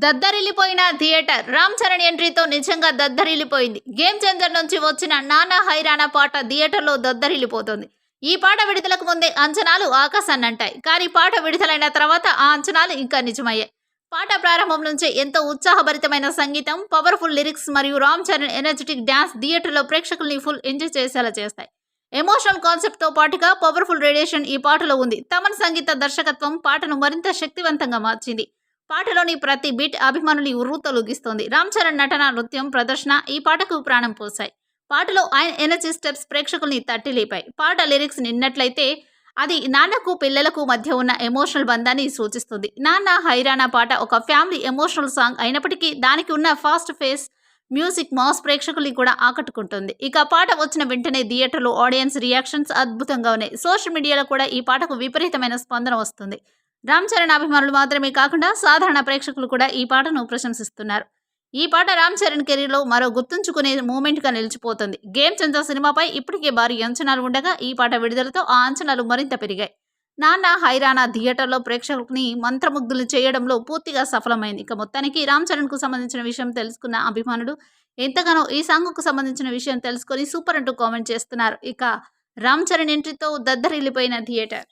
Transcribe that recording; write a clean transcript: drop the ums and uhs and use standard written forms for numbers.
దద్దరిల్లిపోయిన theatre. Ram Charan ఎంట్రీతో నిజంగా దద్దరిల్లిపోయింది. Game changer నుంచి వచ్చిన నానా హైరానా పాట థియేటర్లో దద్దరిల్లిపోతుంది. ఈ పాట విడుదలకు ముందే అంచనాలు ఆకాశాన్నంటాయి. కానీ పాట విడుదలైన తర్వాత ఆ అంచనాలు ఇంకా నిజమయ్యాయి. పాట ప్రారంభం నుంచే ఎంతో ఉత్సాహభరితమైన సంగీతం, పవర్ఫుల్ లిరిక్స్ మరియు రామ్ చరణ్ ఎనర్జెటిక్ డాన్స్ థియేటర్లో ప్రేక్షకుల్ని ఫుల్ ఎంజాయ్ చేసేలా చేస్తాయి. ఎమోషనల్ కాన్సెప్ట్ తో పాటుగా పవర్ఫుల్ రేడియేషన్ ఈ పాటలో ఉంది. తమన్ సంగీత దర్శకత్వం పాటను మరింత శక్తివంతంగా మార్చింది. పాటలోని ప్రతి బీట్ అభిమానులు ఉర్రూతలూగిస్తోంది. రామ్ చరణ్ నటన, నృత్యం, ప్రదర్శన ఈ పాటకు ప్రాణం పోశాయి. పాటలో ఆయన ఎనర్జీ స్టెప్స్ ప్రేక్షకుల్ని తట్టిలేపాయి. పాట లిరిక్స్ నిన్నట్లయితే అది నాన్నకు పిల్లలకు మధ్య ఉన్న ఎమోషనల్ బంధాన్ని సూచిస్తుంది. నాన్న హైరానా పాట ఒక ఫ్యామిలీ ఎమోషనల్ సాంగ్ అయినప్పటికీ దానికి ఉన్న ఫాస్ట్ ఫేస్ మ్యూజిక్ మాస్ ప్రేక్షకుల్ని కూడా ఆకట్టుకుంటుంది. ఇక పాట వచ్చిన వెంటనే థియేటర్లో ఆడియన్స్ రియాక్షన్స్ అద్భుతంగా ఉన్నాయి. సోషల్ మీడియాలో కూడా ఈ పాటకు విపరీతమైన స్పందన వస్తుంది. రామ్ చరణ్ అభిమానులు మాత్రమే కాకుండా సాధారణ ప్రేక్షకులు కూడా ఈ పాటను ప్రశంసిస్తున్నారు. ఈ పాట రామ్ చరణ్ కెరీర్లో మరో గుర్తుంచుకునే మూమెంట్గా నిలిచిపోతుంది. గేమ్ చేంజర్ సినిమాపై ఇప్పటికే భారీ అంచనాలు ఉండగా ఈ పాట విడుదలతో ఆ అంచనాలు మరింత పెరిగాయి. నాన్న హైరానా థియేటర్లో ప్రేక్షకుల్ని మంత్రముగ్ధులు చేయడంలో పూర్తిగా సఫలమైంది. ఇక మొత్తానికి రామ్ చరణ్కు సంబంధించిన విషయం తెలుసుకున్న అభిమానులు ఎంతగానో ఈ సాంగ్కు సంబంధించిన విషయం తెలుసుకొని సూపర్ అంటూ కామెంట్ చేస్తున్నారు. ఇక రామ్ చరణ్ ఎంట్రీతో దద్దరిల్లిపోయిన థియేటర్.